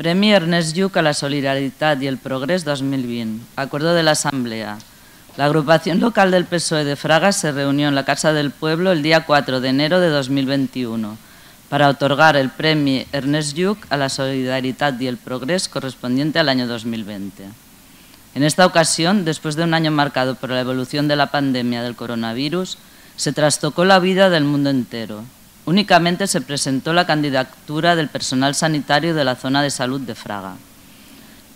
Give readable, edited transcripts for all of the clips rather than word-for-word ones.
Premi Ernest Lluch a la Solidaritat i el Progrés 2020. Acuerdo de la Asamblea. La agrupación local del PSOE de Fraga se reunió en la Casa del Pueblo el día 4 de enero de 2021 para otorgar el Premi Ernest Lluch a la Solidaritat y el Progrés correspondiente al año 2020. En esta ocasión, después de un año marcado por la evolución de la pandemia del coronavirus, se trastocó la vida del mundo entero. Únicamente se presentó la candidatura del personal sanitario de la zona de salud de Fraga.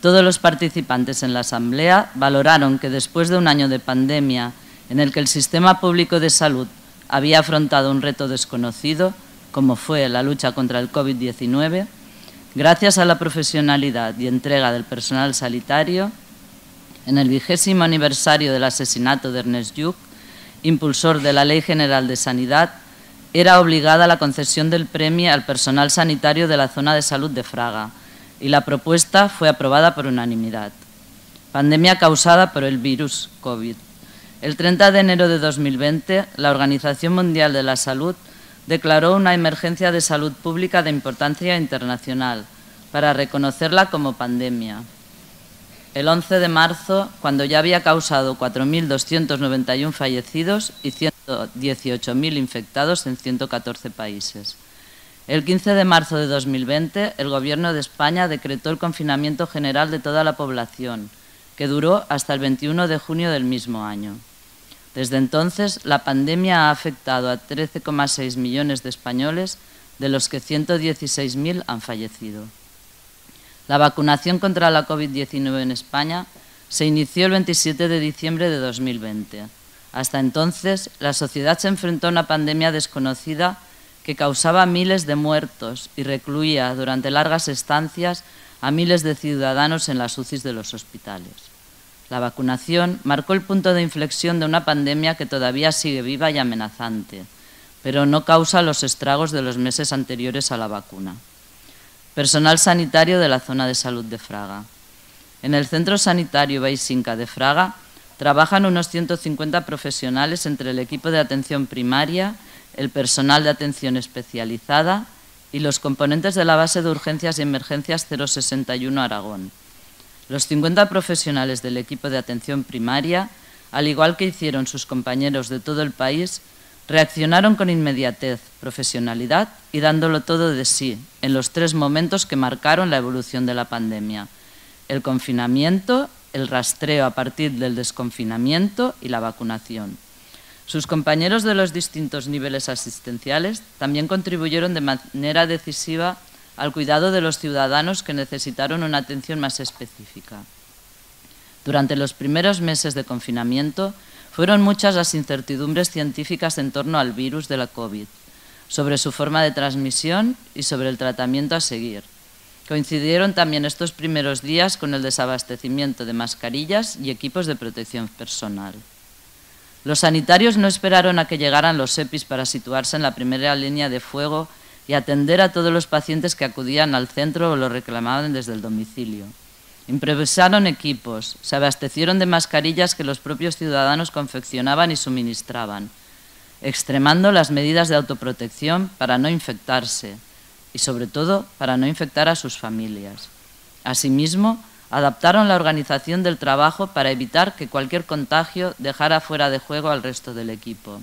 Todos los participantes en la asamblea valoraron que después de un año de pandemia en el que el sistema público de salud había afrontado un reto desconocido, como fue la lucha contra el COVID-19, gracias a la profesionalidad y entrega del personal sanitario, en el 20º aniversario del asesinato de Ernest Lluch, impulsor de la Ley General de Sanidad, era obligada la concesión del premio al personal sanitario de la zona de salud de Fraga y la propuesta fue aprobada por unanimidad. Pandemia causada por el virus COVID. El 30 de enero de 2020, la Organización Mundial de la Salud declaró una emergencia de salud pública de importancia internacional para reconocerla como pandemia. El 11 de marzo, cuando ya había causado 4.291 fallecidos y 118.000 infectados en 114 países. El 15 de marzo de 2020, el Gobierno de España decretó el confinamiento general de toda la población, que duró hasta el 21 de junio del mismo año. Desde entonces, la pandemia ha afectado a 13,6 millones de españoles, de los que 116.000 han fallecido. La vacunación contra la COVID-19 en España se inició el 27 de diciembre de 2020. Hasta entonces, la sociedad se enfrentó a una pandemia desconocida que causaba miles de muertos y recluía durante largas estancias a miles de ciudadanos en las UCIs de los hospitales. La vacunación marcó el punto de inflexión de una pandemia que todavía sigue viva y amenazante, pero no causa los estragos de los meses anteriores a la vacuna. Personal sanitario de la zona de salud de Fraga. En el Centro Sanitario Baisinca de Fraga trabajan unos 150 profesionales entre el equipo de atención primaria, el personal de atención especializada y los componentes de la base de urgencias y emergencias 061 Aragón. Los 50 profesionales del equipo de atención primaria, al igual que hicieron sus compañeros de todo el país, reaccionaron con inmediatez, profesionalidad y dándolo todo de sí en los 3 momentos que marcaron la evolución de la pandemia: el confinamiento, el rastreo a partir del desconfinamiento y la vacunación. Sus compañeros de los distintos niveles asistenciales también contribuyeron de manera decisiva al cuidado de los ciudadanos que necesitaron una atención más específica. Durante los primeros meses de confinamiento, fueron muchas las incertidumbres científicas en torno al virus de la COVID, sobre su forma de transmisión y sobre el tratamiento a seguir. Coincidieron también estos primeros días con el desabastecimiento de mascarillas y equipos de protección personal. Los sanitarios no esperaron a que llegaran los EPIs para situarse en la primera línea de fuego y atender a todos los pacientes que acudían al centro o lo reclamaban desde el domicilio. Improvisaron equipos, se abastecieron de mascarillas que los propios ciudadanos confeccionaban y suministraban, extremando las medidas de autoprotección para no infectarse y, sobre todo, para no infectar a sus familias. Asimismo, adaptaron la organización del trabajo para evitar que cualquier contagio dejara fuera de juego al resto del equipo.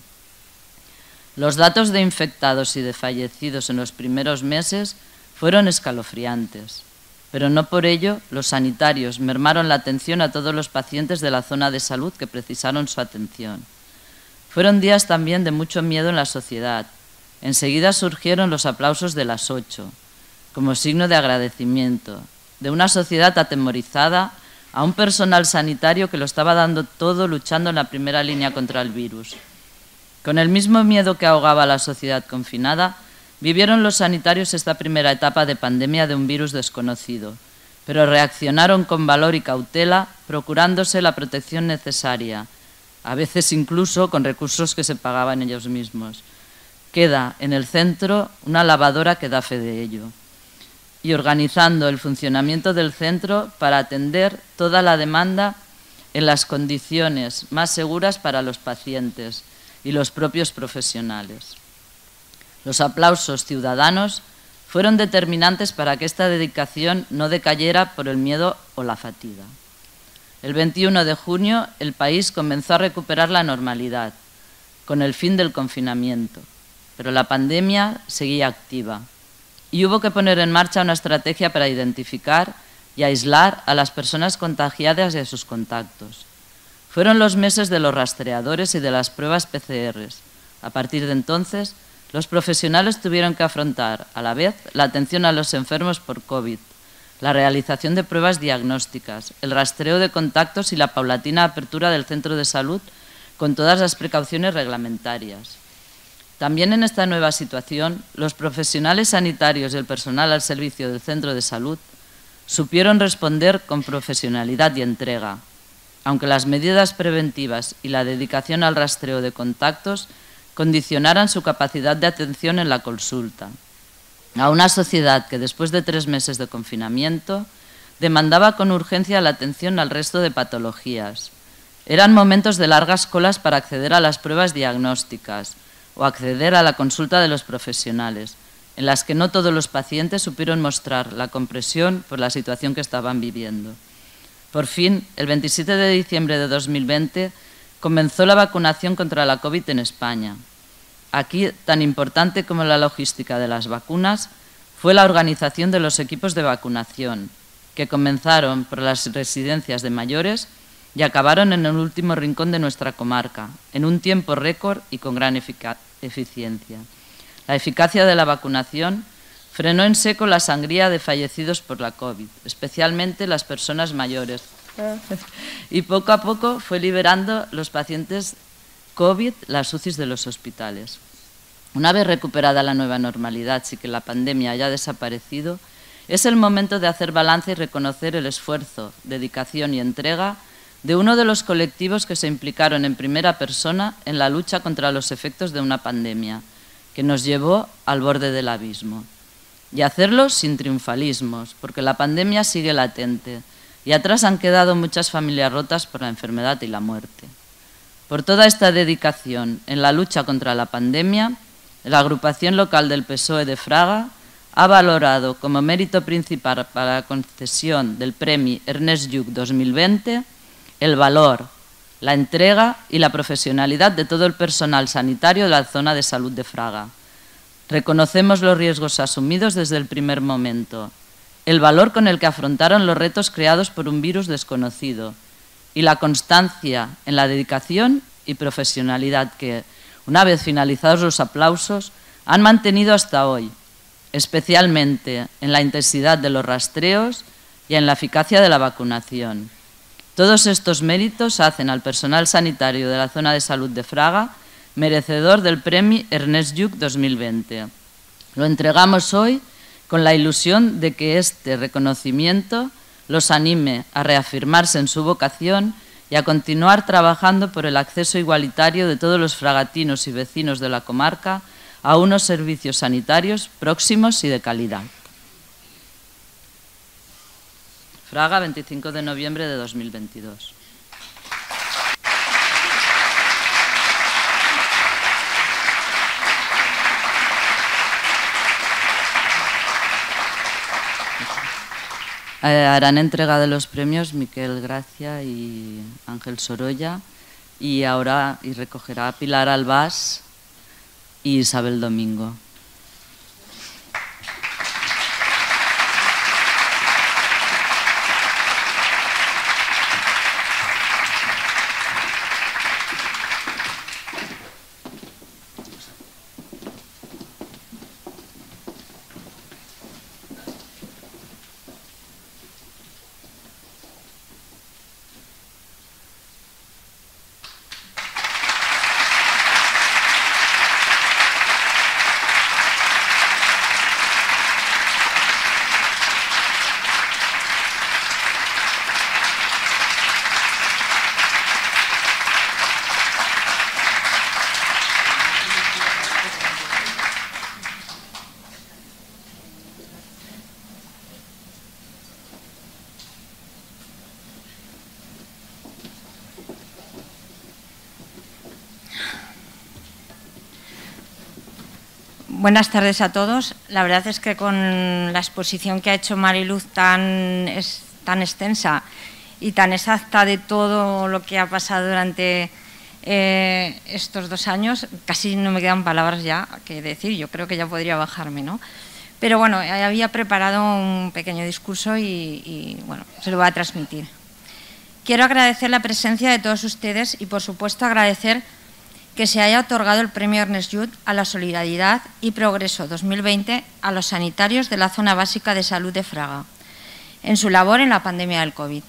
Los datos de infectados y de fallecidos en los primeros meses fueron escalofriantes. Pero no por ello los sanitarios mermaron la atención a todos los pacientes de la zona de salud que precisaron su atención. Fueron días también de mucho miedo en la sociedad. Enseguida surgieron los aplausos de las 8, como signo de agradecimiento, de una sociedad atemorizada a un personal sanitario que lo estaba dando todo luchando en la primera línea contra el virus. Con el mismo miedo que ahogaba a la sociedad confinada, vivieron los sanitarios esta primera etapa de pandemia de un virus desconocido, pero reaccionaron con valor y cautela, procurándose la protección necesaria, a veces incluso con recursos que se pagaban ellos mismos. Queda en el centro una lavadora que da fe de ello, y organizando el funcionamiento del centro para atender toda la demanda en las condiciones más seguras para los pacientes y los propios profesionales. Los aplausos ciudadanos fueron determinantes para que esta dedicación no decayera por el miedo o la fatiga. El 21 de junio el país comenzó a recuperar la normalidad, con el fin del confinamiento, pero la pandemia seguía activa y hubo que poner en marcha una estrategia para identificar y aislar a las personas contagiadas y a sus contactos. Fueron los meses de los rastreadores y de las pruebas PCR. A partir de entonces, los profesionales tuvieron que afrontar, a la vez, la atención a los enfermos por COVID, la realización de pruebas diagnósticas, el rastreo de contactos y la paulatina apertura del centro de salud con todas las precauciones reglamentarias. También en esta nueva situación, los profesionales sanitarios y el personal al servicio del centro de salud supieron responder con profesionalidad y entrega, aunque las medidas preventivas y la dedicación al rastreo de contactos condicionaran su capacidad de atención en la consulta, a una sociedad que después de 3 meses de confinamiento demandaba con urgencia la atención al resto de patologías. Eran momentos de largas colas para acceder a las pruebas diagnósticas o acceder a la consulta de los profesionales, en las que no todos los pacientes supieron mostrar la comprensión por la situación que estaban viviendo. Por fin, el 27 de diciembre de 2020, comenzó la vacunación contra la COVID en España. Aquí, tan importante como la logística de las vacunas, fue la organización de los equipos de vacunación, que comenzaron por las residencias de mayores y acabaron en el último rincón de nuestra comarca, en un tiempo récord y con gran eficiencia. La eficacia de la vacunación frenó en seco la sangría de fallecidos por la COVID, especialmente las personas mayores. Y poco a poco fue liberando los pacientes COVID las UCIs de los hospitales. Una vez recuperada la nueva normalidad, sin que la pandemia haya desaparecido, es el momento de hacer balance y reconocer el esfuerzo, dedicación y entrega de uno de los colectivos que se implicaron en primera persona en la lucha contra los efectos de una pandemia, que nos llevó al borde del abismo. Y hacerlo sin triunfalismos, porque la pandemia sigue latente y atrás han quedado muchas familias rotas por la enfermedad y la muerte. Por toda esta dedicación en la lucha contra la pandemia, la agrupación local del PSOE de Fraga ha valorado como mérito principal para la concesión del Premi Ernest Lluch 2020 el valor, la entrega y la profesionalidad de todo el personal sanitario de la zona de salud de Fraga. Reconocemos los riesgos asumidos desde el primer momento, el valor con el que afrontaron los retos creados por un virus desconocido y la constancia en la dedicación y profesionalidad que, una vez finalizados los aplausos, han mantenido hasta hoy, especialmente en la intensidad de los rastreos y en la eficacia de la vacunación. Todos estos méritos hacen al personal sanitario de la zona de salud de Fraga merecedor del Premi Ernest Lluch 2020. Lo entregamos hoy con la ilusión de que este reconocimiento los anime a reafirmarse en su vocación y a continuar trabajando por el acceso igualitario de todos los fragatinos y vecinos de la comarca a unos servicios sanitarios próximos y de calidad. Fraga, 25 de noviembre de 2022. Harán entrega de los premios Miquel Gracia y Ángel Sorolla y ahora recogerá Pilar Albás y Isabel Domingo. Buenas tardes a todos. La verdad es que con la exposición que ha hecho Mariluz tan extensa y tan exacta de todo lo que ha pasado durante estos 2 años, casi no me quedan palabras ya que decir. Yo creo que ya podría bajarme, ¿no? Pero bueno, había preparado un pequeño discurso y bueno, se lo voy a transmitir. Quiero agradecer la presencia de todos ustedes y, por supuesto, agradecer que se haya otorgado el Premio Ernest Lluch a la Solidaridad y Progreso 2020 a los sanitarios de la Zona Básica de Salud de Fraga, en su labor en la pandemia del COVID.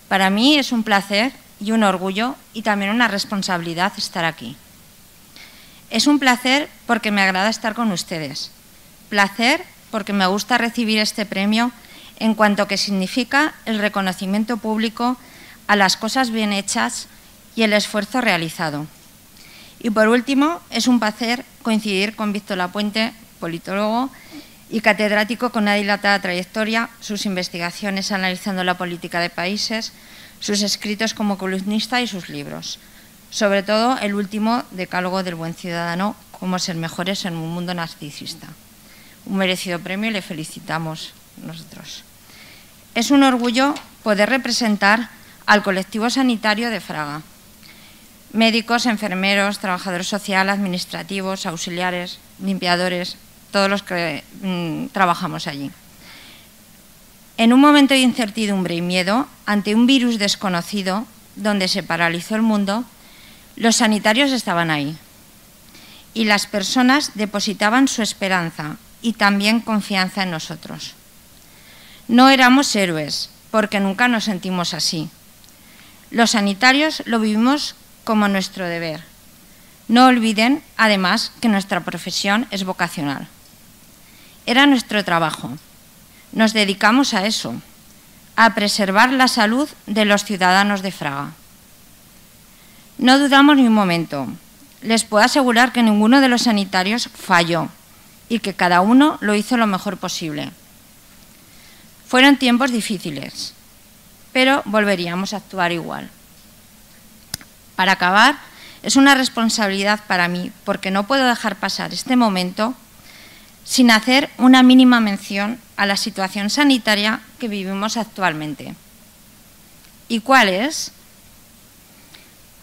Para mí es un placer y un orgullo y también una responsabilidad estar aquí. Es un placer porque me agrada estar con ustedes. Placer porque me gusta recibir este premio en cuanto que significa el reconocimiento público a las cosas bien hechas y el esfuerzo realizado. Y por último, es un placer coincidir con Víctor Lapuente, politólogo y catedrático con una dilatada trayectoria, sus investigaciones analizando la política de países, sus escritos como columnista y sus libros. Sobre todo el último, Decálogo del buen ciudadano, cómo ser mejores en un mundo narcisista. Un merecido premio y le felicitamos nosotros. Es un orgullo poder representar al colectivo sanitario de Fraga. Médicos, enfermeros, trabajadores sociales, administrativos, auxiliares, limpiadores, todos los que trabajamos allí. En un momento de incertidumbre y miedo, ante un virus desconocido, donde se paralizó el mundo, los sanitarios estaban ahí. Y las personas depositaban su esperanza y también confianza en nosotros. No éramos héroes, porque nunca nos sentimos así. Los sanitarios lo vivimos como nuestro deber. No olviden, además, que nuestra profesión es vocacional. Era nuestro trabajo. Nos dedicamos a eso, a preservar la salud de los ciudadanos de Fraga. No dudamos ni un momento. Les puedo asegurar que ninguno de los sanitarios falló y que cada uno lo hizo lo mejor posible. Fueron tiempos difíciles, pero volveríamos a actuar igual. Para acabar, es una responsabilidad para mí, porque no puedo dejar pasar este momento sin hacer una mínima mención a la situación sanitaria que vivimos actualmente. ¿Y cuál es?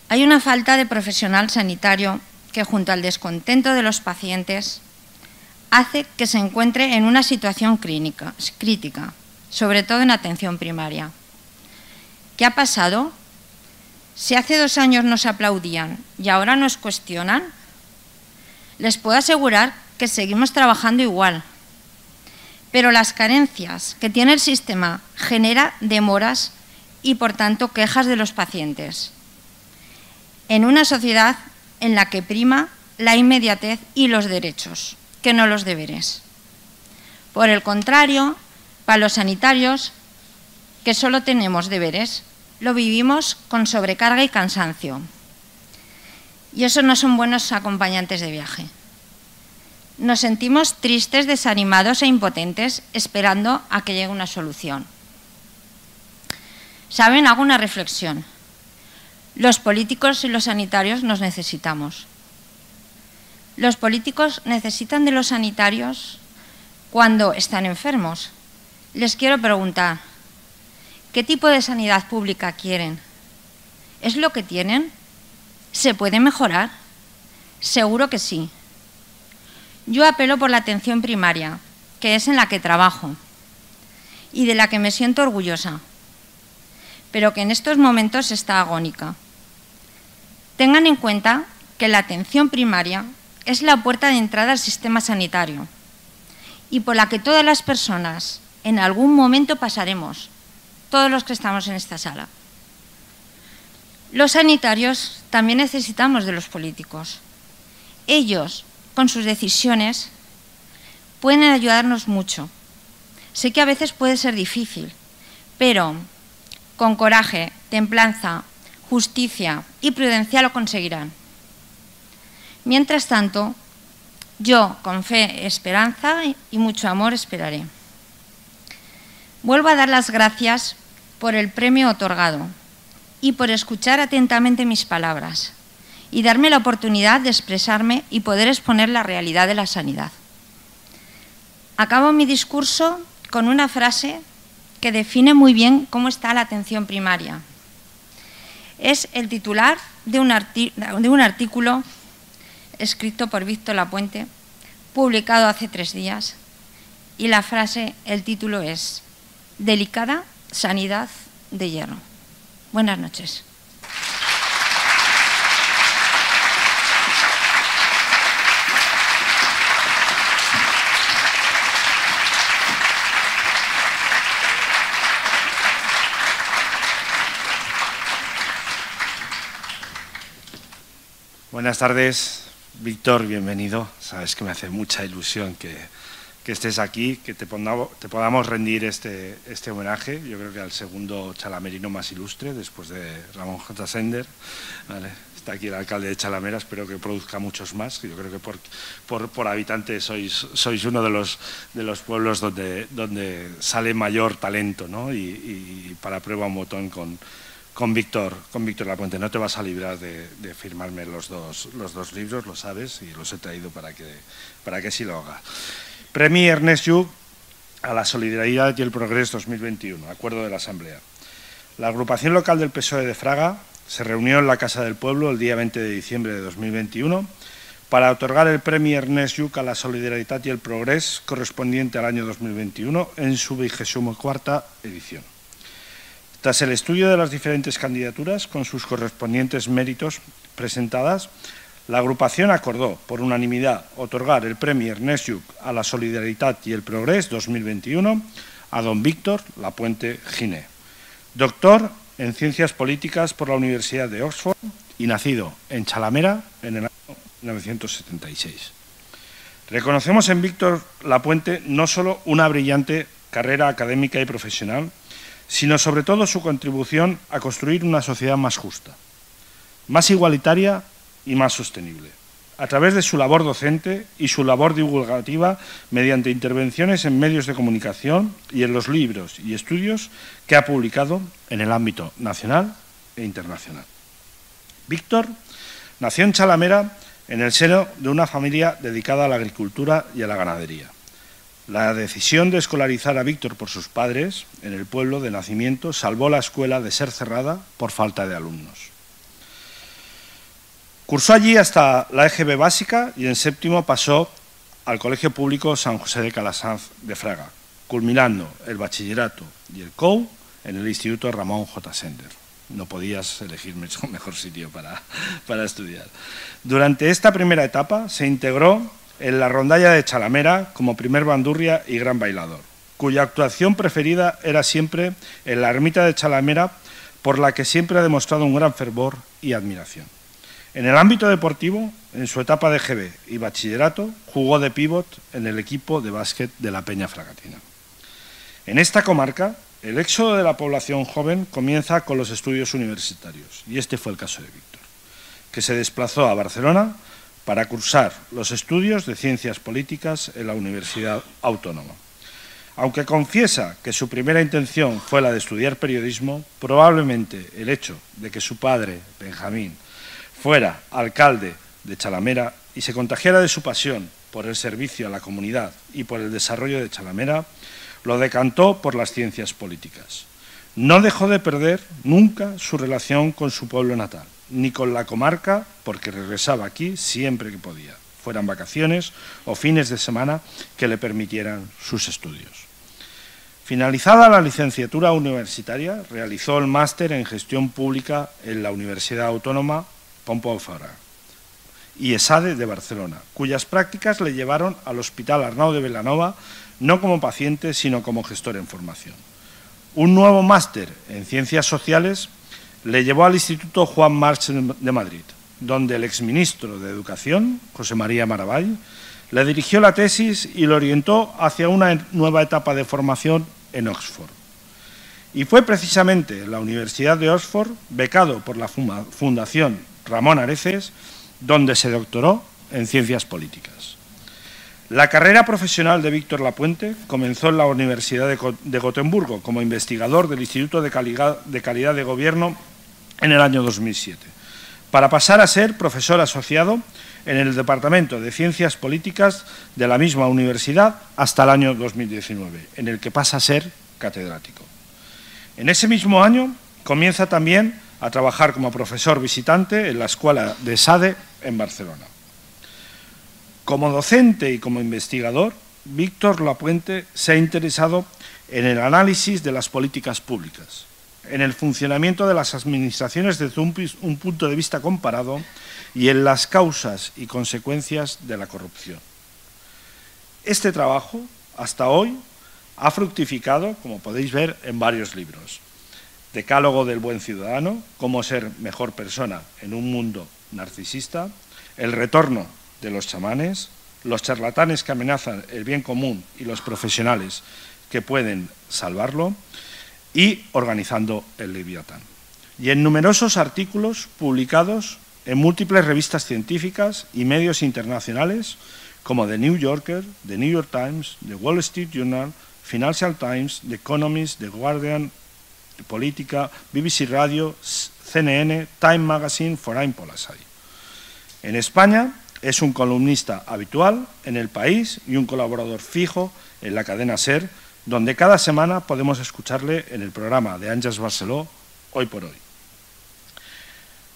Hay una falta de profesional sanitario que, junto al descontento de los pacientes, hace que se encuentre en una situación crítica, sobre todo en atención primaria. ¿Qué ha pasado? Si hace 2 años nos aplaudían y ahora nos cuestionan, les puedo asegurar que seguimos trabajando igual. Pero las carencias que tiene el sistema generan demoras y, por tanto, quejas de los pacientes. En una sociedad en la que prima la inmediatez y los derechos, que no los deberes. Por el contrario, para los sanitarios, que solo tenemos deberes, lo vivimos con sobrecarga y cansancio. Y eso no son buenos acompañantes de viaje. Nos sentimos tristes, desanimados e impotentes esperando a que llegue una solución. ¿Saben? Hago una reflexión. Los políticos y los sanitarios nos necesitamos. Los políticos necesitan de los sanitarios cuando están enfermos. Les quiero preguntar, ¿qué tipo de sanidad pública quieren? ¿Es lo que tienen? ¿Se puede mejorar? Seguro que sí. Yo apelo por la atención primaria, que es en la que trabajo y de la que me siento orgullosa, pero que en estos momentos está agónica. Tengan en cuenta que la atención primaria es la puerta de entrada al sistema sanitario y por la que todas las personas en algún momento pasaremos, todos los que estamos en esta sala. Los sanitarios también necesitamos de los políticos. Ellos, con sus decisiones, pueden ayudarnos mucho. Sé que a veces puede ser difícil, pero con coraje, templanza, justicia y prudencia lo conseguirán. Mientras tanto, yo, con fe, esperanza y mucho amor, esperaré. Vuelvo a dar las gracias por el premio otorgado y por escuchar atentamente mis palabras y darme la oportunidad de expresarme y poder exponer la realidad de la sanidad. Acabo mi discurso con una frase que define muy bien cómo está la atención primaria. Es el titular de un artículo escrito por Víctor Lapuente, publicado hace 3 días, y la frase, el título es «Delicada sanidad de hierro». Buenas noches. Buenas tardes, Víctor, bienvenido. Sabes que me hace mucha ilusión que estés aquí, que te podamos rendir este homenaje. Yo creo que al segundo chalamerino más ilustre, después de Ramón J. Sender. Vale, está aquí el alcalde de Chalamera, espero que produzca muchos más. Yo creo que por habitante sois uno de los pueblos donde sale mayor talento, ¿no? Y para prueba un botón con Víctor Lapuente. No te vas a librar de firmarme los dos libros, lo sabes, y los he traído para que sí lo hagas. Premi Ernest Lluch a la solidaridad y el progrés 2021, acuerdo de la Asamblea. La agrupación local del PSOE de Fraga se reunió en la Casa del Pueblo el día 20 de diciembre de 2021 para otorgar el Premi Ernest Lluch a la solidaridad y el progrés correspondiente al año 2021 en su 24ª edición. Tras el estudio de las diferentes candidaturas con sus correspondientes méritos presentadas, la agrupación acordó, por unanimidad, otorgar el Premi Ernest Lluch a la Solidaridad y el Progrés 2021 a don Víctor Lapuente Giner, doctor en Ciencias Políticas por la Universidad de Oxford y nacido en Chalamera en el año 1976. Reconocemos en Víctor Lapuente no solo una brillante carrera académica y profesional, sino sobre todo su contribución a construir una sociedad más justa, más igualitaria y más sostenible, a través de su labor docente y su labor divulgativa mediante intervenciones en medios de comunicación y en los libros y estudios que ha publicado en el ámbito nacional e internacional. Víctor nació en Chalamera en el seno de una familia dedicada a la agricultura y a la ganadería. La decisión de escolarizar a Víctor por sus padres en el pueblo de nacimiento salvó la escuela de ser cerrada por falta de alumnos. Cursó allí hasta la EGB básica y en séptimo pasó al Colegio Público San José de Calasanz de Fraga, culminando el bachillerato y el COU en el Instituto Ramón J. Sender. No podías elegir mejor sitio para estudiar. Durante esta primera etapa se integró en la rondalla de Chalamera como primer bandurria y gran bailador, cuya actuación preferida era siempre en la ermita de Chalamera, por la que siempre ha demostrado un gran fervor y admiración. En el ámbito deportivo, en su etapa de GB y bachillerato, jugó de pívot en el equipo de básquet de la Peña Fragatina. En esta comarca, el éxodo de la población joven comienza con los estudios universitarios, y este fue el caso de Víctor, que se desplazó a Barcelona para cursar los estudios de Ciencias Políticas en la Universidad Autónoma. Aunque confiesa que su primera intención fue la de estudiar periodismo, probablemente el hecho de que su padre, Benjamín, fuera alcalde de Chalamera y se contagiara de su pasión por el servicio a la comunidad y por el desarrollo de Chalamera, lo decantó por las ciencias políticas. No dejó de perder nunca su relación con su pueblo natal, ni con la comarca, porque regresaba aquí siempre que podía, fueran vacaciones o fines de semana que le permitieran sus estudios. Finalizada la licenciatura universitaria, realizó el máster en Gestión Pública en la Universidad Autónoma Pompeu Fabra y ESADE de Barcelona, cuyas prácticas le llevaron al Hospital Arnau de Vilanova, no como paciente, sino como gestor en formación. Un nuevo máster en Ciencias Sociales le llevó al Instituto Juan March de Madrid, donde el exministro de Educación, José María Maravall, le dirigió la tesis y lo orientó hacia una nueva etapa de formación en Oxford. Y fue precisamente en la Universidad de Oxford, becado por la Fundación Ramón Areces, donde se doctoró en Ciencias Políticas. La carrera profesional de Víctor Lapuente comenzó en la Universidad de Gotemburgo como investigador del Instituto de Calidad de Gobierno en el año 2007, para pasar a ser profesor asociado en el Departamento de Ciencias Políticas de la misma universidad hasta el año 2019, en el que pasa a ser catedrático. En ese mismo año comienza también a trabajar como profesor visitante en la Escuela de SADE en Barcelona. Como docente y como investigador, Víctor Lapuente se ha interesado en el análisis de las políticas públicas, en el funcionamiento de las administraciones desde un punto de vista comparado y en las causas y consecuencias de la corrupción. Este trabajo, hasta hoy, ha fructificado, como podéis ver, en varios libros. Decálogo del buen ciudadano, cómo ser mejor persona en un mundo narcisista, El retorno de los chamanes, los charlatanes que amenazan el bien común y los profesionales que pueden salvarlo, y Organizando el Leviatán. Y en numerosos artículos publicados en múltiples revistas científicas y medios internacionales como The New Yorker, The New York Times, The Wall Street Journal, Financial Times, The Economist, The Guardian, Política, BBC Radio, CNN, Time Magazine, Foreign Policy. En España es un columnista habitual en El País y un colaborador fijo en la cadena SER, donde cada semana podemos escucharle en el programa de Àngels Barceló, Hoy por Hoy.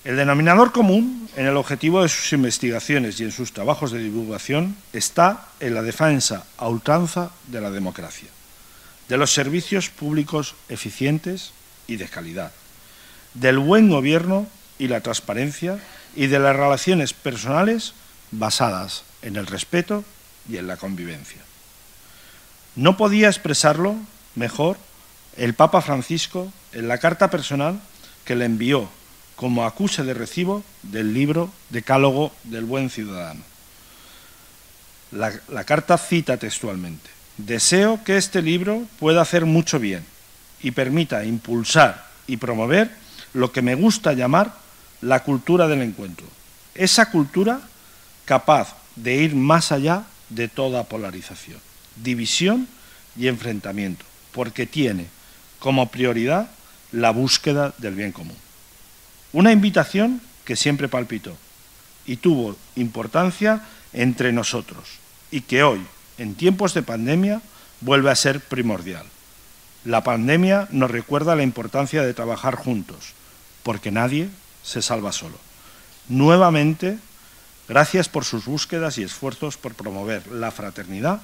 El denominador común en el objetivo de sus investigaciones y en sus trabajos de divulgación está en la defensa a ultranza de la democracia, de los servicios públicos eficientes y de calidad, del buen gobierno y la transparencia y de las relaciones personales basadas en el respeto y en la convivencia. No podía expresarlo mejor el Papa Francisco en la carta personal que le envió como acuse de recibo del libro Decálogo del buen ciudadano. La carta cita textualmente: deseo que este libro pueda hacer mucho bien y permita impulsar y promover lo que me gusta llamar la cultura del encuentro. Esa cultura capaz de ir más allá de toda polarización, división y enfrentamiento, porque tiene como prioridad la búsqueda del bien común. Una invitación que siempre palpitó y tuvo importancia entre nosotros y que hoy, en tiempos de pandemia, vuelve a ser primordial. La pandemia nos recuerda la importancia de trabajar juntos, porque nadie se salva solo. Nuevamente, gracias por sus búsquedas y esfuerzos por promover la fraternidad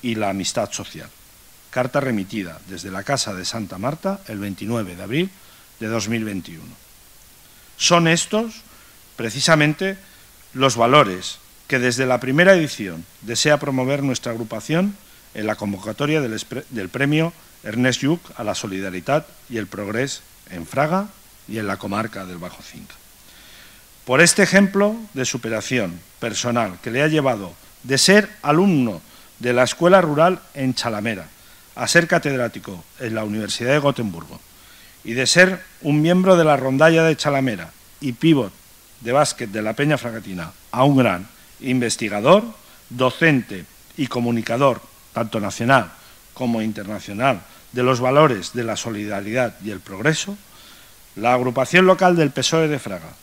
y la amistad social. Carta remitida desde la Casa de Santa Marta el 29 de abril de 2021. Son estos, precisamente, los valores que desde la primera edición desea promover nuestra agrupación en la convocatoria del premio Ernest Lluch a la Solidaritat y el Progrés en Fraga y en la comarca del Bajo Cinca. Por este ejemplo de superación personal que le ha llevado de ser alumno de la Escuela Rural en Chalamera a ser catedrático en la Universidad de Gotemburgo y de ser un miembro de la rondalla de Chalamera y pívot de básquet de la Peña Fragatina a un gran investigador, docente y comunicador, tanto nacional como internacional, de los valores de la solidaridad y el progreso, la agrupación local del PSOE de Fraga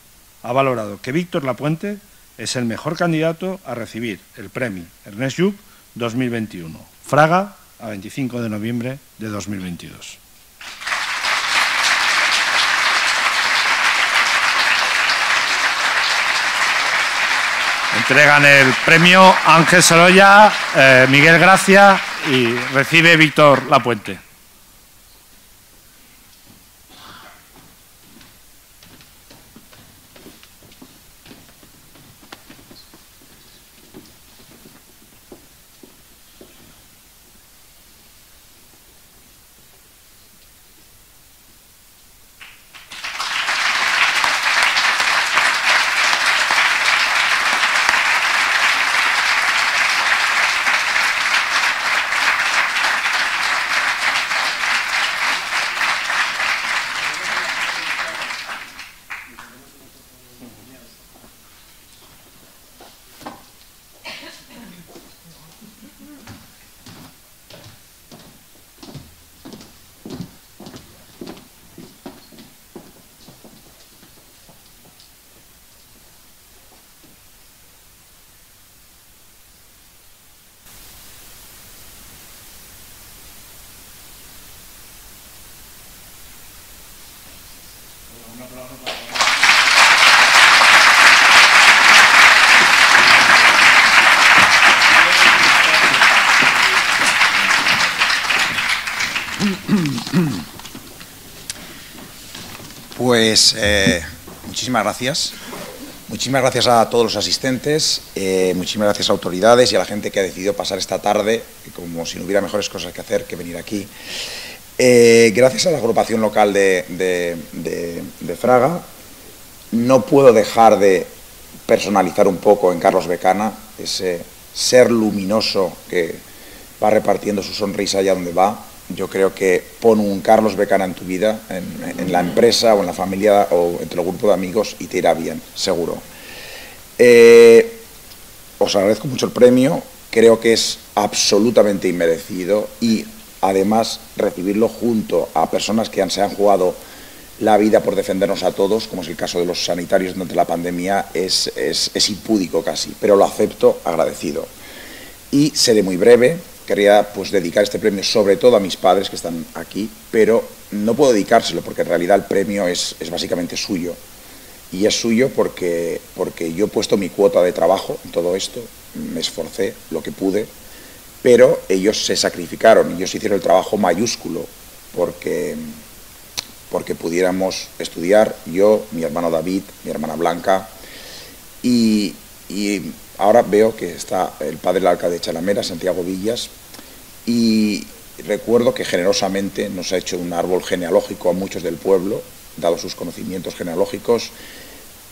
ha valorado que Víctor Lapuente es el mejor candidato a recibir el premio Ernest Lluch 2021. Fraga, a 25 de noviembre de 2022. Entregan el premio Ángel Sorolla, Miguel Gracia y recibe Víctor Lapuente. Pues muchísimas gracias. Muchísimas gracias a todos los asistentes, muchísimas gracias a autoridades y a la gente que ha decidido pasar esta tarde, como si no hubiera mejores cosas que hacer que venir aquí. Gracias a la agrupación local de Fraga. No puedo dejar de personalizar un poco en Carlos Becana, ese ser luminoso que va repartiendo su sonrisa allá donde va. Yo creo que pon un Carlos Becana en tu vida, en la empresa o en la familia o entre el grupo de amigos y te irá bien, seguro. Os agradezco mucho el premio, creo que es absolutamente inmerecido y además recibirlo junto a personas que se han jugado la vida por defendernos a todos, como es el caso de los sanitarios durante la pandemia, es impúdico casi, pero lo acepto agradecido. Y seré muy breve. Quería pues dedicar este premio sobre todo a mis padres que están aquí, pero no puedo dedicárselo porque en realidad el premio es básicamente suyo. Y es suyo porque yo he puesto mi cuota de trabajo en todo esto, me esforcé lo que pude, pero ellos se sacrificaron, ellos hicieron el trabajo mayúsculo porque pudiéramos estudiar, yo, mi hermano David, mi hermana Blanca, y ahora veo que está el padre del alcalde de Chalamera, Santiago Villas, y recuerdo que generosamente nos ha hecho un árbol genealógico a muchos del pueblo, dado sus conocimientos genealógicos,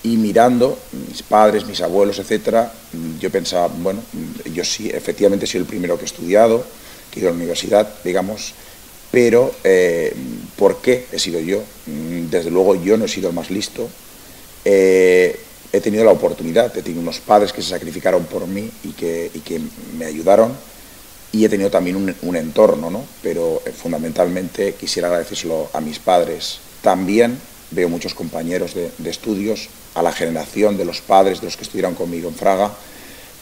y mirando mis padres, mis abuelos, etcétera, yo pensaba, bueno, yo sí, efectivamente soy el primero que he estudiado, que he ido a la universidad, digamos, pero ¿por qué he sido yo? Desde luego yo no he sido el más listo. He tenido la oportunidad, he tenido unos padres que se sacrificaron por mí y que me ayudaron, y he tenido también un entorno, ¿no? Pero fundamentalmente quisiera agradecérselo a mis padres. También veo muchos compañeros de estudios, a la generación de los padres de los que estudiaron conmigo en Fraga,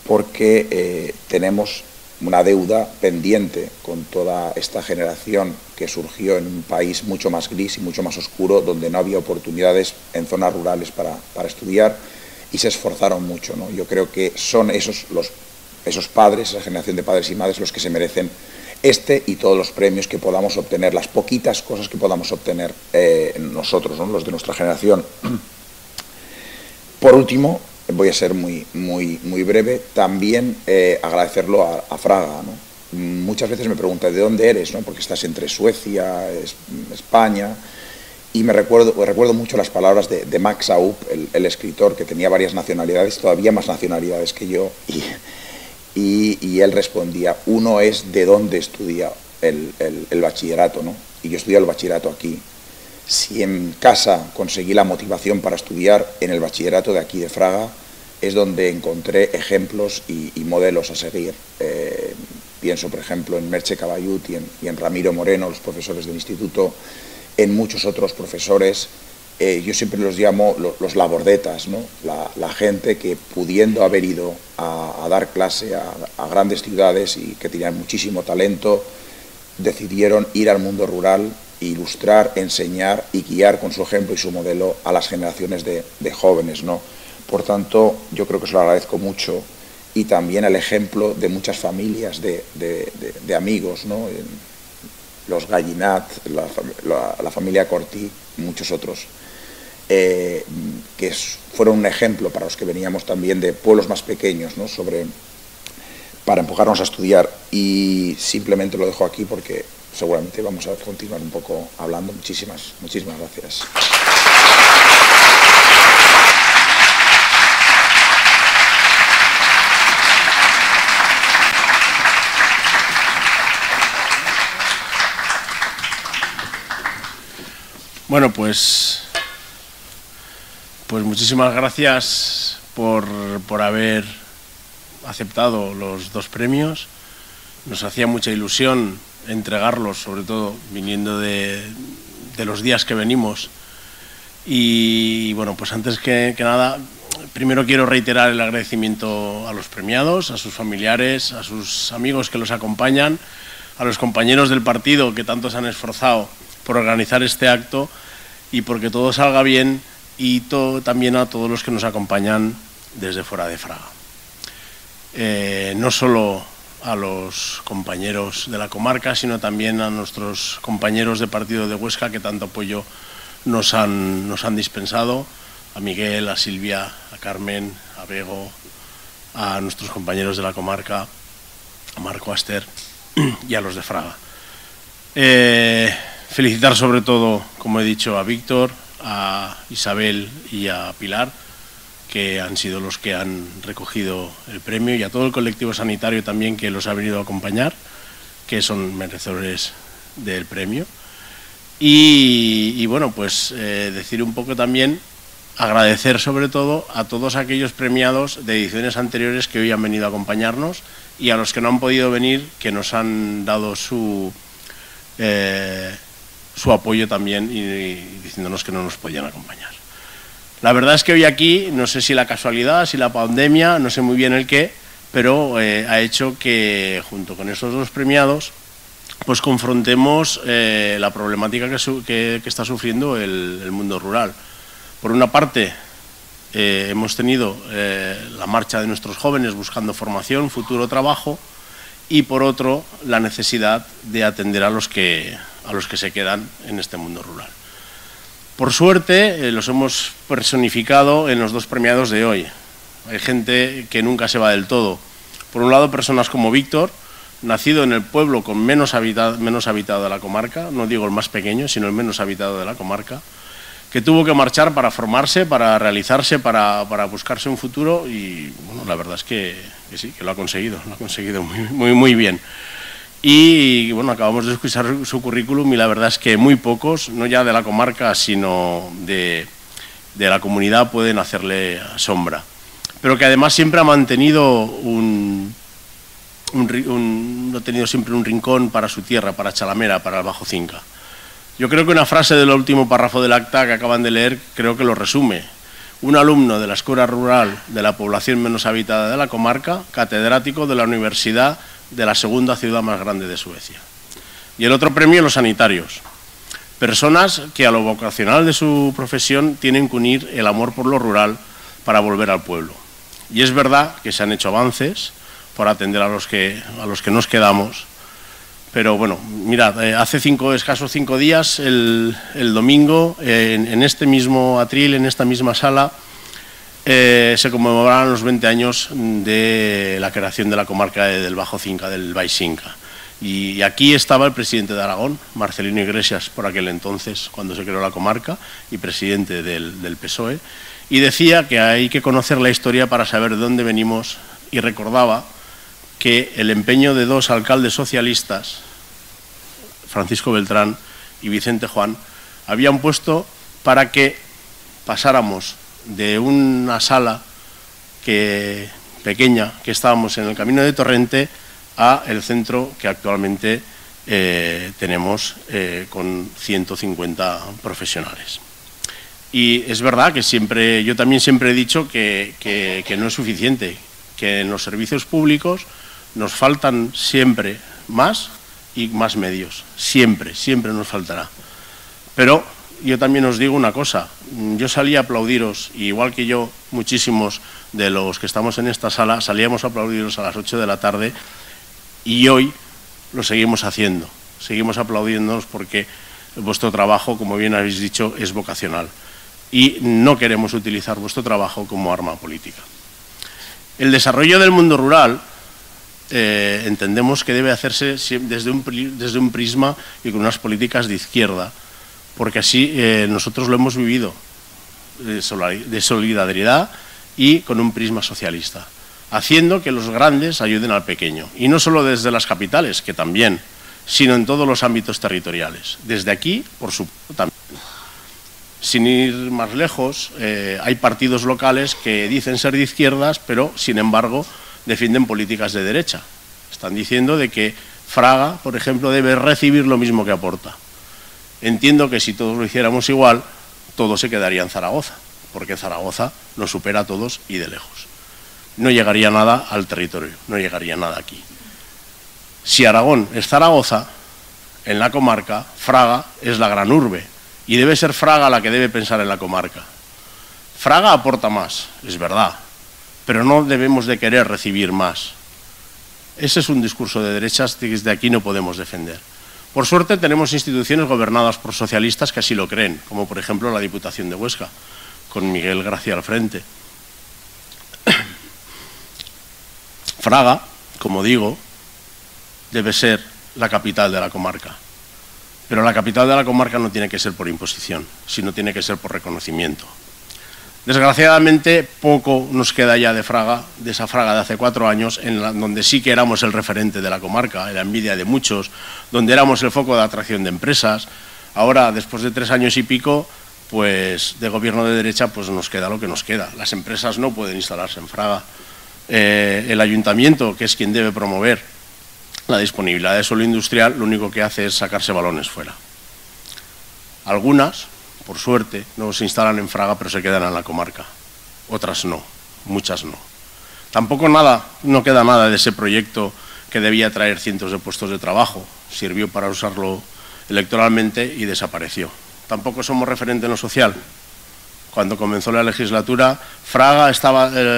porque tenemos una deuda pendiente con toda esta generación que surgió en un país mucho más gris y mucho más oscuro, donde no había oportunidades en zonas rurales para estudiar, y se esforzaron mucho, ¿no? Yo creo que son esos padres, esa generación de padres y madres, los que se merecen este y todos los premios que podamos obtener, las poquitas cosas que podamos obtener nosotros, ¿no? Los de nuestra generación. Por último, voy a ser muy breve, también agradecerlo a Fraga, ¿no? Muchas veces me preguntan, ¿de dónde eres?, ¿no? Porque estás entre Suecia, España. Y recuerdo mucho las palabras de Max Aub, el escritor, que tenía varias nacionalidades, todavía más nacionalidades que yo, y él respondía, uno es de dónde estudia el bachillerato, ¿no? Y yo estudié el bachillerato aquí. Si en casa conseguí la motivación para estudiar, en el bachillerato de aquí de Fraga es donde encontré ejemplos y modelos a seguir. Pienso, por ejemplo, en Merche Caballut y en Ramiro Moreno, los profesores del instituto, en muchos otros profesores. Yo siempre los llamo los labordetas, ¿no? La gente que, pudiendo haber ido a dar clase a grandes ciudades y que tenían muchísimo talento, decidieron ir al mundo rural, ilustrar, enseñar y guiar con su ejemplo y su modelo a las generaciones de jóvenes, ¿no? Por tanto, yo creo que se lo agradezco mucho, y también el ejemplo de muchas familias de amigos, ¿no? Los Gallinat, la familia Cortí, muchos otros, que fueron un ejemplo para los que veníamos también de pueblos más pequeños, ¿no? Para empujarnos a estudiar. Y simplemente lo dejo aquí porque seguramente vamos a continuar un poco hablando. Muchísimas gracias. Bueno, pues muchísimas gracias por haber aceptado los dos premios. Nos hacía mucha ilusión entregarlos, sobre todo viniendo de los días que venimos. Y bueno, pues antes que nada, primero quiero reiterar el agradecimiento a los premiados, a sus familiares, a sus amigos que los acompañan, a los compañeros del partido que tanto se han esforzado por organizar este acto y porque todo salga bien, y también a todos los que nos acompañan desde fuera de Fraga. No solo a los compañeros de la comarca, sino también a nuestros compañeros de partido de Huesca que tanto apoyo nos han dispensado, a Miguel, a Silvia, a Carmen, a Bego, a nuestros compañeros de la comarca, a Marco, a Esther y a los de Fraga. Felicitar sobre todo, como he dicho, a Víctor, a Isabel y a Pilar, que han sido los que han recogido el premio, y a todo el colectivo sanitario también que los ha venido a acompañar, que son merecedores del premio. Y bueno, pues decir un poco también, agradecer sobre todo a todos aquellos premiados de ediciones anteriores que hoy han venido a acompañarnos, y a los que no han podido venir, que nos han dado su apoyo también y diciéndonos que no nos podían acompañar. La verdad es que hoy aquí, no sé si la casualidad, si la pandemia, no sé muy bien el qué, pero ha hecho que junto con esos dos premiados pues confrontemos la problemática que está sufriendo el mundo rural. Por una parte, hemos tenido la marcha de nuestros jóvenes buscando formación, futuro, trabajo, y por otro, la necesidad de atender a los que se quedan en este mundo rural. Por suerte, los hemos personificado en los dos premiados de hoy. Hay gente que nunca se va del todo. Por un lado, personas como Víctor, nacido en el pueblo con menos habitado de la comarca, no digo el más pequeño, sino el menos habitado de la comarca, que tuvo que marchar para formarse, para realizarse, para buscarse un futuro, y bueno, la verdad es que sí, que lo ha conseguido muy bien. Y bueno, acabamos de escuchar su currículum y la verdad es que muy pocos, no ya de la comarca, sino de la comunidad, pueden hacerle sombra. Pero que además siempre ha mantenido ha tenido siempre un rincón para su tierra, para Chalamera, para el Bajo Cinca. Yo creo que una frase del último párrafo del acta que acaban de leer creo que lo resume. Un alumno de la escuela rural de la población menos habitada de la comarca, catedrático de la Universidad de la segunda ciudad más grande de Suecia. Y el otro premio, los sanitarios. Personas que a lo vocacional de su profesión tienen que unir el amor por lo rural para volver al pueblo. Y es verdad que se han hecho avances por atender a los que nos quedamos. Pero bueno, mirad, hace escasos 5 días, el domingo, en este mismo atril, en esta misma sala, se conmemoraron los 20 años de la creación de la comarca del Bajo Cinca, del Baix Cinca. Y aquí estaba el presidente de Aragón, Marcelino Iglesias, por aquel entonces, cuando se creó la comarca, y presidente del PSOE, y decía que hay que conocer la historia para saber de dónde venimos, y recordaba que el empeño de dos alcaldes socialistas, Francisco Beltrán y Vicente Juan, habían puesto para que pasáramos de una sala pequeña que estábamos en el camino de Torrente a el centro que actualmente tenemos con 150 profesionales. Y es verdad que yo también siempre he dicho que no es suficiente, que en los servicios públicos nos faltan siempre más y más medios, siempre nos faltará. Pero yo también os digo una cosa, yo salí a aplaudiros, y igual que yo, muchísimos de los que estamos en esta sala, salíamos a aplaudiros a las 8 de la tarde, y hoy lo seguimos haciendo, seguimos aplaudiéndonos porque vuestro trabajo, como bien habéis dicho, es vocacional, y no queremos utilizar vuestro trabajo como arma política. El desarrollo del mundo rural entendemos que debe hacerse desde un prisma y con unas políticas de izquierda, porque así nosotros lo hemos vivido, de solidaridad y con un prisma socialista, haciendo que los grandes ayuden al pequeño, y no solo desde las capitales, que también, sino en todos los ámbitos territoriales. Desde aquí, por supuesto, también. Sin ir más lejos, hay partidos locales que dicen ser de izquierdas, pero, sin embargo, defienden políticas de derecha. Están diciendo de que Fraga, por ejemplo, debe recibir lo mismo que aporta. Entiendo que si todos lo hiciéramos igual, todo se quedaría en Zaragoza, porque Zaragoza nos supera a todos y de lejos. No llegaría nada al territorio, no llegaría nada aquí. Si Aragón es Zaragoza, en la comarca, Fraga es la gran urbe, y debe ser Fraga la que debe pensar en la comarca. Fraga aporta más, es verdad, pero no debemos de querer recibir más. Ese es un discurso de derechas que desde aquí no podemos defender. Por suerte tenemos instituciones gobernadas por socialistas que así lo creen, como por ejemplo la Diputación de Huesca, con Miguel Gracia al frente. Fraga, como digo, debe ser la capital de la comarca. Pero la capital de la comarca no tiene que ser por imposición, sino tiene que ser por reconocimiento. Desgraciadamente, poco nos queda ya de esa Fraga de hace 4 años, donde sí que éramos el referente de la comarca, la envidia de muchos, donde éramos el foco de atracción de empresas. Ahora, después de 3 años y pico, pues de gobierno de derecha, pues nos queda lo que nos queda. Las empresas no pueden instalarse en Fraga. El ayuntamiento, que es quien debe promover la disponibilidad de suelo industrial, lo único que hace es sacarse balones fuera. Algunas, por suerte, no se instalan en Fraga, pero se quedan en la comarca. Otras no, muchas no. Tampoco no queda nada de ese proyecto que debía traer cientos de puestos de trabajo. Sirvió para usarlo electoralmente y desapareció. Tampoco somos referente en lo social. Cuando comenzó la legislatura, Fraga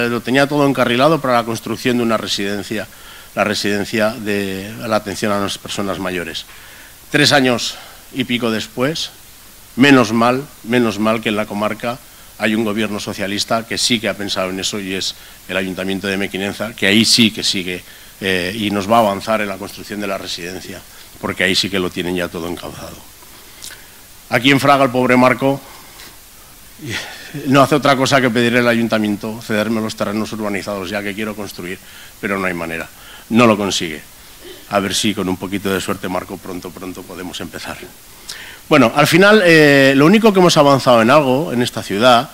lo tenía todo encarrilado para la construcción de una residencia, la residencia de la atención a las personas mayores. 3 años y pico después, menos mal que en la comarca hay un gobierno socialista que sí que ha pensado en eso, y es el Ayuntamiento de Mequinenza, que ahí sí que sigue y nos va a avanzar en la construcción de la residencia, porque ahí sí que lo tienen ya todo encauzado. Aquí en Fraga el pobre Marco no hace otra cosa que pedirle al Ayuntamiento cederme los terrenos urbanizados ya que quiero construir, pero no hay manera, no lo consigue. A ver si con un poquito de suerte, Marco, pronto podemos empezar. Bueno, al final lo único que hemos avanzado en algo en esta ciudad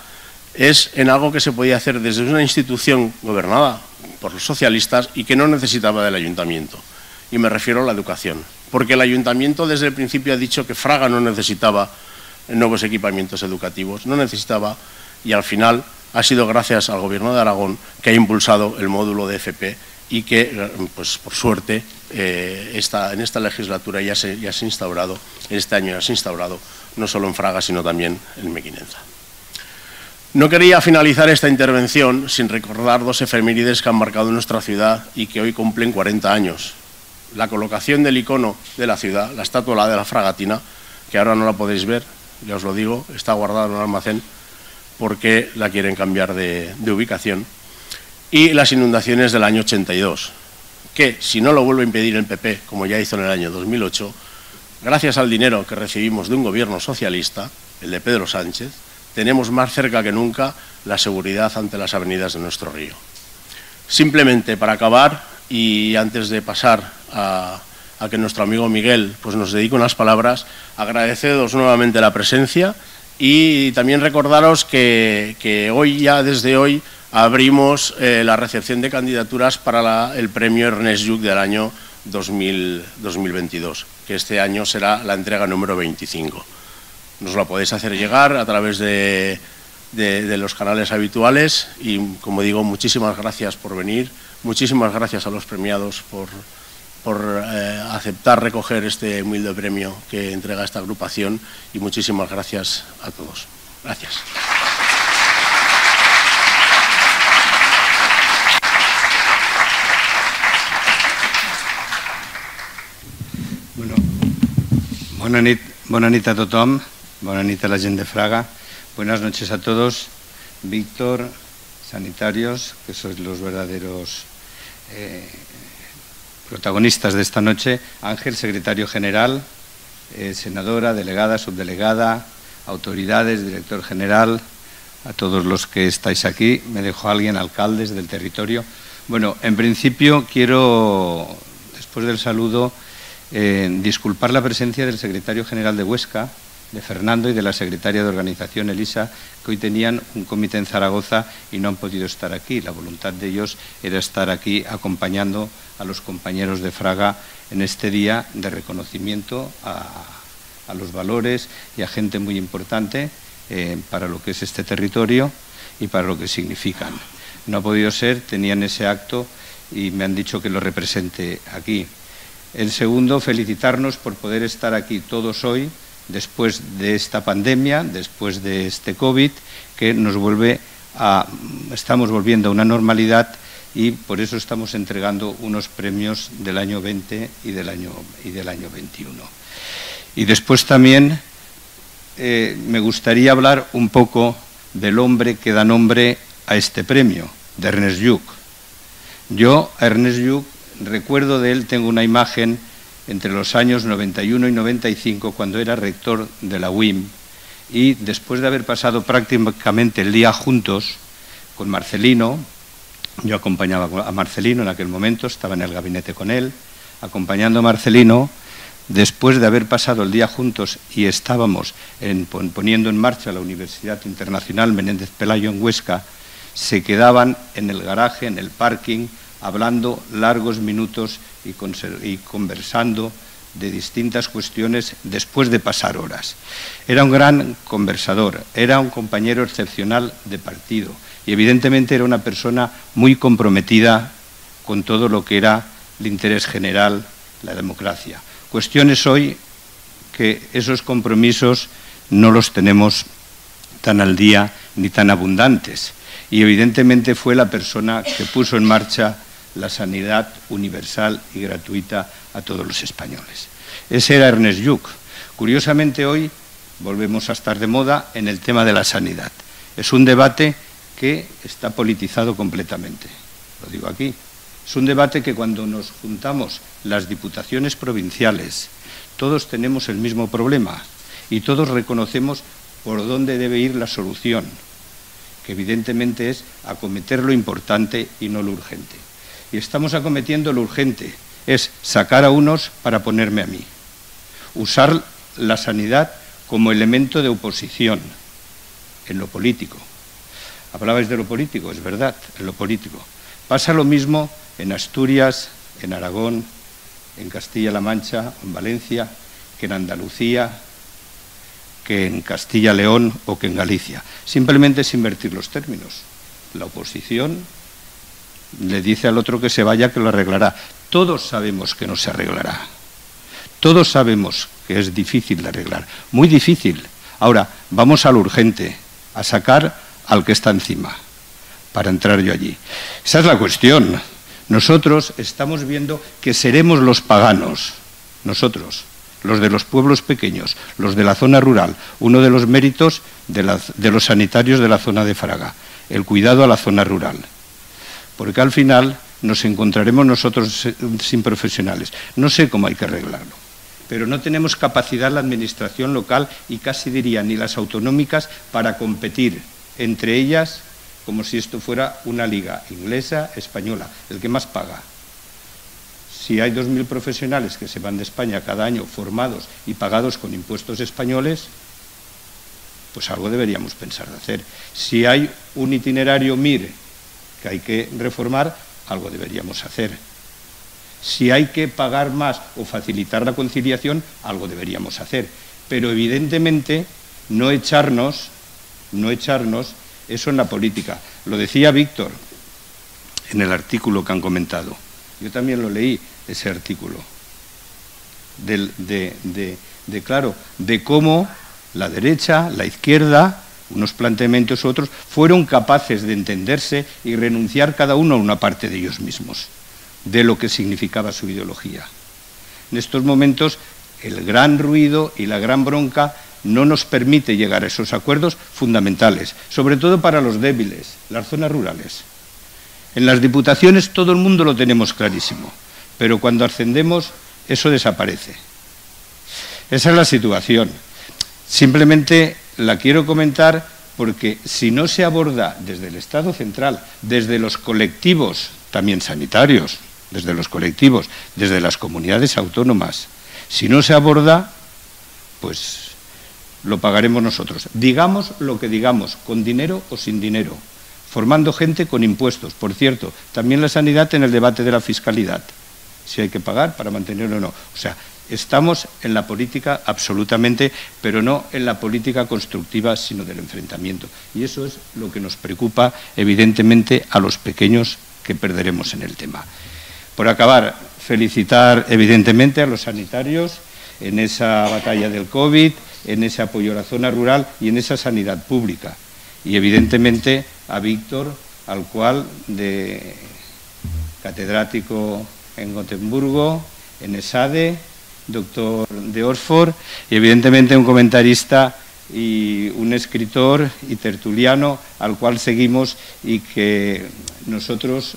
es en algo que se podía hacer desde una institución gobernada por los socialistas y que no necesitaba del Ayuntamiento. Y me refiero a la educación, porque el Ayuntamiento desde el principio ha dicho que Fraga no necesitaba nuevos equipamientos educativos, no necesitaba, y al final ha sido gracias al Gobierno de Aragón que ha impulsado el módulo de FP y que, pues por suerte, en esta legislatura ya se ha instaurado, en este año ya se ha instaurado, no solo en Fraga, sino también en Mequinenza. No quería finalizar esta intervención sin recordar 2 efemérides que han marcado nuestra ciudad y que hoy cumplen 40 años. La colocación del icono de la ciudad, la estatua de la Fragatina, que ahora no la podéis ver, ya os lo digo, está guardada en un almacén porque la quieren cambiar de ubicación, y las inundaciones del año 82, que si no lo vuelve a impedir el PP, como ya hizo en el año 2008, gracias al dinero que recibimos de un gobierno socialista, el de Pedro Sánchez, tenemos más cerca que nunca la seguridad ante las avenidas de nuestro río. Simplemente para acabar, y antes de pasar a que nuestro amigo Miguel pues nos dedique unas palabras, agradeceros nuevamente la presencia y también recordaros que hoy, ya desde hoy, abrimos la recepción de candidaturas para el premio Ernest Lluch del año 2022, que este año será la entrega número 25. Nos lo podéis hacer llegar a través de los canales habituales y, como digo, muchísimas gracias por venir, muchísimas gracias a los premiados por aceptar recoger este humilde premio que entrega esta agrupación, y muchísimas gracias a todos. Gracias. Bueno, bona nit a tothom, bona nit a la gent de Fraga, buenas noches a todos. Víctor, sanitarios, que sois los verdaderos protagonistas de esta noche, Ángel, secretario general, senadora, delegada, subdelegada, autoridades, director general, a todos los que estáis aquí. Me dejo a alguien, alcaldes del territorio. Bueno, en principio quiero, después del saludo, disculpar la presencia del secretario general de Huesca, de Fernando, y de la secretaria de organización, Elisa, que hoy tenían un comité en Zaragoza y no han podido estar aquí. La voluntad de ellos era estar aquí acompañando a los compañeros de Fraga en este día de reconocimiento a los valores y a gente muy importante para lo que es este territorio y para lo que significan. No ha podido ser, tenían ese acto y me han dicho que lo represente aquí. El segundo, felicitarnos por poder estar aquí todos hoy, después de esta pandemia, después de este COVID, que nos estamos volviendo a una normalidad y por eso estamos entregando unos premios del año 20 y del año 21. Y después también me gustaría hablar un poco del hombre que da nombre a este premio, de Ernest Lluch. Yo a Ernest Lluch recuerdo de él, tengo una imagen entre los años 91 y 95, cuando era rector de la UIM, y después de haber pasado prácticamente el día juntos con Marcelino, yo acompañaba a Marcelino en aquel momento, estaba en el gabinete con él, acompañando a Marcelino, después de haber pasado el día juntos y estábamos poniendo en marcha la Universidad Internacional Menéndez Pelayo en Huesca, se quedaban en el garaje, en el parking, hablando largos minutos y conversando de distintas cuestiones después de pasar horas. Era un gran conversador, era un compañero excepcional de partido y evidentemente era una persona muy comprometida con todo lo que era el interés general, la democracia. Cuestiones hoy que esos compromisos no los tenemos tan al día ni tan abundantes y evidentemente fue la persona que puso en marcha la sanidad universal y gratuita a todos los españoles. Ese era Ernest Lluch. Curiosamente hoy volvemos a estar de moda en el tema de la sanidad. Es un debate que está politizado completamente, lo digo aquí. Es un debate que cuando nos juntamos las diputaciones provinciales, todos tenemos el mismo problema y todos reconocemos por dónde debe ir la solución, que evidentemente es acometer lo importante y no lo urgente. Y estamos acometiendo lo urgente, es sacar a unos para ponerme a mí. Usar la sanidad como elemento de oposición en lo político. Hablabais de lo político, es verdad, en lo político. Pasa lo mismo en Asturias, en Aragón, en Castilla-La Mancha, en Valencia, que en Andalucía, que en Castilla-León o que en Galicia. Simplemente es invertir los términos. La oposición le dice al otro que se vaya, que lo arreglará. Todos sabemos que no se arreglará. Todos sabemos que es difícil de arreglar, muy difícil. Ahora, vamos a lo urgente, a sacar al que está encima, para entrar yo allí. Esa es la cuestión. Nosotros estamos viendo que seremos los paganos, nosotros, los de los pueblos pequeños, los de la zona rural. Uno de los méritos de los sanitarios de la zona de Fraga, el cuidado a la zona rural. Porque al final nos encontraremos nosotros sin profesionales. No sé cómo hay que arreglarlo, pero no tenemos capacidad la administración local y casi diría ni las autonómicas para competir entre ellas como si esto fuera una liga inglesa, española, el que más paga. Si hay 2.000 profesionales que se van de España cada año formados y pagados con impuestos españoles, pues algo deberíamos pensar de hacer. Si hay un itinerario MIR que hay que reformar, algo deberíamos hacer. Si hay que pagar más o facilitar la conciliación, algo deberíamos hacer. Pero evidentemente no echarnos eso en la política. Lo decía Víctor en el artículo que han comentado. Yo también lo leí, ese artículo. De cómo la derecha, la izquierda, unos planteamientos u otros, fueron capaces de entenderse y renunciar cada uno a una parte de ellos mismos, de lo que significaba su ideología. En estos momentos, el gran ruido y la gran bronca no nos permite llegar a esos acuerdos fundamentales, sobre todo para los débiles, las zonas rurales. En las diputaciones todo el mundo lo tenemos clarísimo, pero cuando ascendemos eso desaparece. Esa es la situación. Simplemente la quiero comentar porque si no se aborda desde el Estado central, desde los colectivos también sanitarios, desde los colectivos, desde las comunidades autónomas, si no se aborda, pues lo pagaremos nosotros. Digamos lo que digamos, con dinero o sin dinero, formando gente con impuestos. Por cierto, también la sanidad en el debate de la fiscalidad, si hay que pagar para mantenerlo o no. O sea, estamos en la política absolutamente, pero no en la política constructiva, sino del enfrentamiento. Y eso es lo que nos preocupa, evidentemente, a los pequeños que perderemos en el tema. Por acabar, felicitar, evidentemente, a los sanitarios en esa batalla del COVID, en ese apoyo a la zona rural y en esa sanidad pública. Y, evidentemente, a Víctor, al cual catedrático en Gotemburgo, en ESADE, doctor de Oxford y evidentemente un comentarista y un escritor y tertuliano al cual seguimos y que nosotros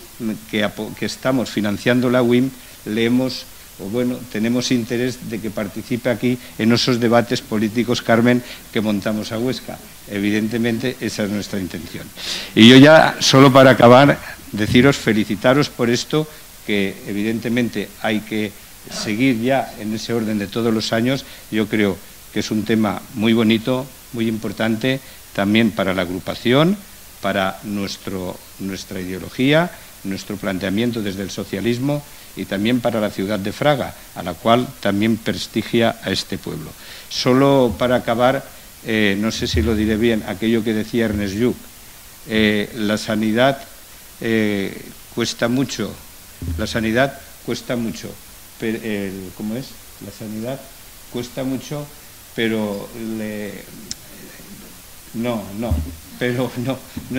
que estamos financiando la UIM leemos o bueno, tenemos interés de que participe aquí en esos debates políticos, Carmen, que montamos a Huesca. Evidentemente esa es nuestra intención. Y yo ya, solo para acabar, deciros, felicitaros por esto, que evidentemente hay que seguir ya en ese orden de todos los años. Yo creo que es un tema muy bonito, muy importante, también para la agrupación, para nuestra ideología, nuestro planteamiento desde el socialismo y también para la ciudad de Fraga, a la cual también prestigia a este pueblo. Solo para acabar, no sé si lo diré bien, aquello que decía Ernest Lluch, la sanidad cuesta mucho, pero, ¿cómo es? La sanidad cuesta mucho, pero no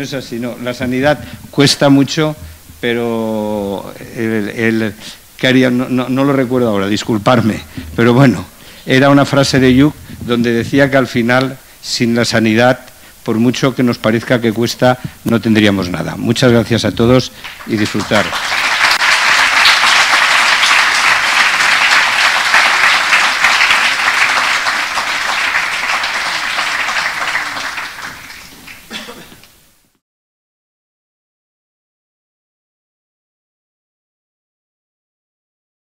es así, no. La sanidad cuesta mucho, pero ¿qué haría? No lo recuerdo ahora, disculparme, pero bueno, era una frase de Lluch donde decía que al final, sin la sanidad, por mucho que nos parezca que cuesta, no tendríamos nada. Muchas gracias a todos y disfrutar.